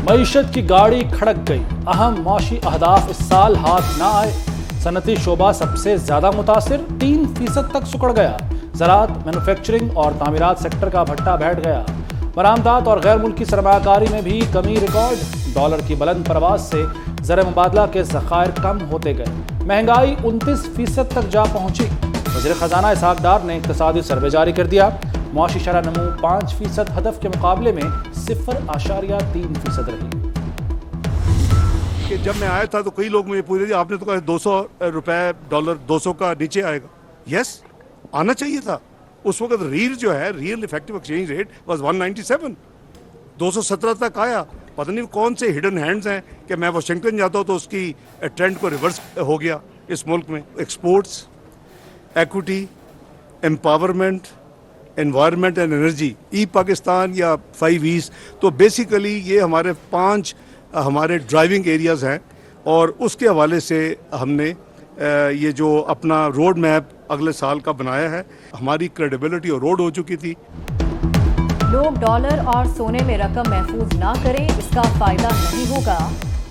معیشت کی گاڑی کھڑک گئی، اہم معاشی اہداف اس سال ہاتھ نہ آئے۔ صنعتی شعبہ سب سے زیادہ متاثر، 3% تک سکڑ گیا۔ زراعت، مینوفیکچرنگ اور تعمیرات سیکٹر کا بھٹا بیٹھ گیا۔ برآمدات اور غیر ملکی سرمایہ کاری میں بھی کمی ریکارڈ۔ ڈالر کی بلند پرواز سے زر مبادلہ کے ذخائر کم ہوتے گئے۔ مہنگائی 29% تک جا پہنچی۔ وزیر خزانہ اسحاق ڈار نے اقتصادی سروے جاری کر دیا۔ معاشی شرح نمو 5% ہدف کے مقابلے میں 0.3% رہی۔ کہ جب میں آیا تھا تو کئی لوگ مجھے پوچھ رہے تھے آپ نے تو کہا 200 روپے ڈالر 200 کا نیچے آئے گا۔ یس، آنا چاہیے تھا۔ اس وقت real effective exchange rate was 197، 217 تک آیا۔ پتہ نہیں کون سے ہڈن ہینڈز ہیں کہ میں واشنگٹن جاتا ہوں تو اس کی ٹرینڈ کو ریورس ہو گیا اس ملک میں۔ Exports, equity, empowerment, environment and energy, E Pakistan یا 5 E's، تو بیسیکلی یہ ہمارے 5 ہمارے ڈرائیونگ ایریاز ہیں، اور اس کے حوالے سے ہم نے یہ جو اپنا روڈ میپ اگلے سال کا بنایا ہے، ہماری کریڈیبلٹی اور روڈ ہو چکی تھی۔ لوگ ڈالر اور سونے میں رقم محفوظ نہ کریں، اس کا فائدہ نہیں ہوگا۔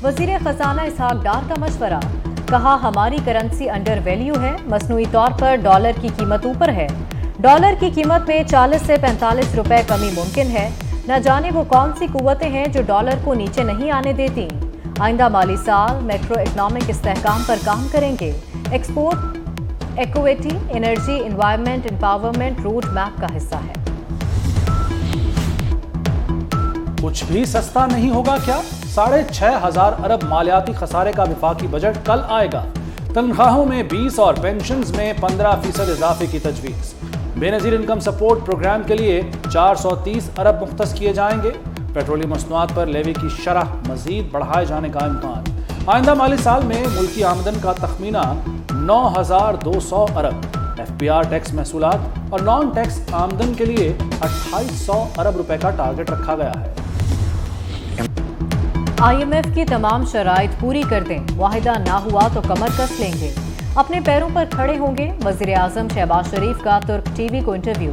وزیر خزانہ اسحاق ڈار کا مشورہ، کہا ہماری کرنسی انڈر ویلیو ہے، مصنوعی طور پر ڈالر کی قیمت اوپر ہے۔ ڈالر کی قیمت میں 40 سے 45 روپے کمی ممکن ہے۔ نہ جانے وہ کون سی قوتیں ہیں جو ڈالر کو نیچے نہیں آنے دیتی۔ آئندہ مالی سال میکرو اکنامک استحکام پر کام کریں گے۔ Export, equity, energy, environment, empowerment road map کا حصہ ہے۔ کچھ بھی سستا نہیں ہوگا کیا؟ 6,500 ارب مالیاتی خسارے کا وفاقی بجٹ کل آئے گا۔ تنخواہوں میں 20 اور پینشنز میں 15% اضافے کی تجویز۔ بے نظیر انکم سپورٹ پروگرام کے لیے 430 ارب مختص کیے جائیں گے۔ پیٹرولیم مصنوعات پر لیوی کی شرح مزید بڑھائے جانے کا امکان۔ آئندہ مالی سال میں ملکی آمدن کا تخمینہ 9,200 ارب۔ ایف پی آر ٹیکس محصولات اور نان ٹیکس آمدن کے لیے 2,800 ارب روپے کا ٹارگٹ رکھا گیا ہے۔ IMF کی تمام شرائط پوری کر دیں، معاہدہ نہ ہوا تو کمر کس لیں گے، اپنے پیروں پر کھڑے ہوں گے۔ وزیر اعظم شہباز شریف کا ترک ٹی وی کو انٹرویو،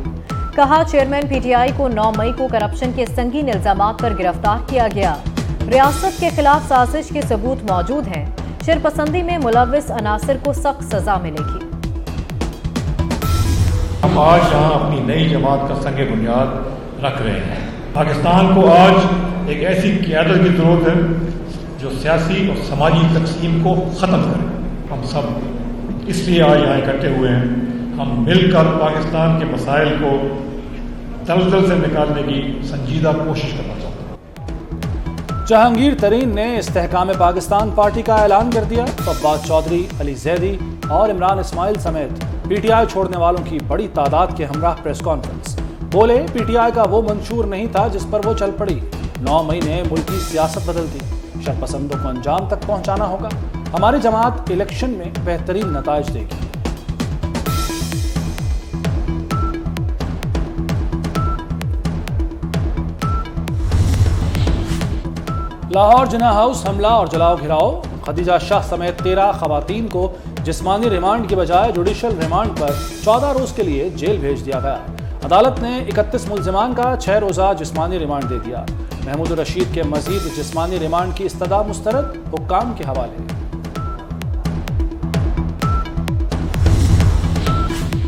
کہا چیئرمین پی ٹی آئی کو 9 مئی کو کرپشن کے سنگین الزامات پر گرفتار کیا گیا۔ ریاست کے خلاف سازش کے ثبوت موجود ہیں، شرپسندی میں ملوث عناصر کو سخت سزا ملے گی۔ ہم آج یہاں اپنی نئی جماعت کا سنگ بنیاد رکھ رہے ہیں۔ پاکستان کو آج ایک ایسی قیادت کی ضرورت ہے جو سیاسی اور سماجی تقسیم کو ختم کرے۔ ہم سب اس لیے آج یہاں اکٹھے ہوئے ہیں۔ ہم مل کر پاکستان کے مسائل کو دلدل سے نکالنے کی سنجیدہ کوشش کرنا چاہتے ہیں۔ جہانگیر ترین نے استحکام پاکستان پارٹی کا اعلان کر دیا۔ عباس چودھری، علی زیدی اور عمران اسماعیل سمیت پی ٹی آئی چھوڑنے والوں کی بڑی تعداد کے ہمراہ پریس کانفرنس۔ بولے پی ٹی آئی کا وہ منشور نہیں تھا جس پر وہ چل پڑی۔ 9 مئی نے ملکی سیاست بدل دی۔ شرپسندوں کو انجام تک پہنچانا ہوگا۔ ہماری جماعت الیکشن میں بہترین نتائج دے گی۔ لاہور جناح ہاؤس حملہ اور جلاؤ گھراؤ، خدیجہ شاہ سمیت 13 خواتین کو جسمانی ریمانڈ کی بجائے جوڈیشل ریمانڈ پر 14 روز کے لیے جیل بھیج دیا گیا۔ عدالت نے 31 ملزمان کا 6 روزہ جسمانی ریمانڈ دے دیا۔ محمود الرشید کے مزید جسمانی ریمانڈ کی استدعا مسترد، حکام کے حوالے۔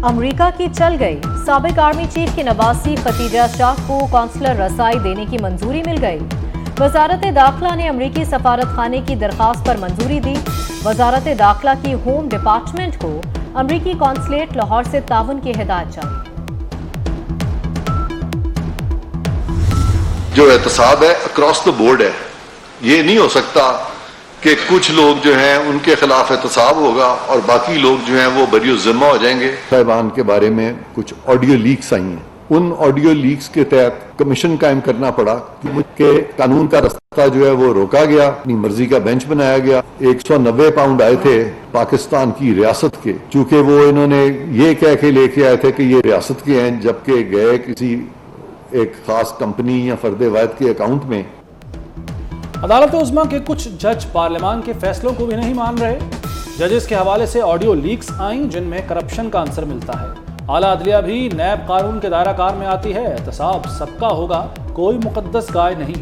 امریکہ کی چل گئی، سابق آرمی چیف کی نواسی خدیجہ شاہ کو کونسلر رسائی دینے کی منظوری مل گئی۔ وزارت داخلہ نے امریکی سفارت خانے کی درخواست پر منظوری دی۔ وزارت داخلہ کی ہوم ڈپارٹمنٹ کو امریکی کونسلیٹ لاہور سے تعاون کی ہدایت جاری۔ جو احتساب ہے اکراس دا بورڈ ہے، یہ نہیں ہو سکتا کہ کچھ لوگ جو ہیں ان کے خلاف احتساب ہوگا اور باقی لوگ جو ہیں وہ بری ذمہ ہو جائیں گے۔ صاحبان کے بارے میں کچھ آڈیو لیکس آئی ہیں، ان آڈیو لیکس کے تحت کمیشن قائم کرنا پڑا کہ قانون کا رستہ جو ہے وہ روکا گیا، اپنی مرضی کا بینچ بنایا گیا۔ 190 پاؤنڈ آئے تھے پاکستان کی ریاست کے، چونکہ وہ انہوں نے یہ کہہ کے لے کے آئے تھے کہ یہ ریاست کے ہیں، جبکہ گئے کسی ایک خاص کمپنی یا فرد واحد کے اکاؤنٹ میں۔ عدالت عظمیٰ کے کچھ جج پارلیمان کے فیصلوں کو بھی نہیں مان رہے۔ ججز کے حوالے سے آڈیو لیکس آئیں جن میں کرپشن کا عنصر ملتا ہے۔ اعلیٰ عدلیہ بھی نیب قانون کے دائرہ کار میں آتی ہے۔ احتساب سب کا ہوگا، کوئی مقدس گائے نہیں۔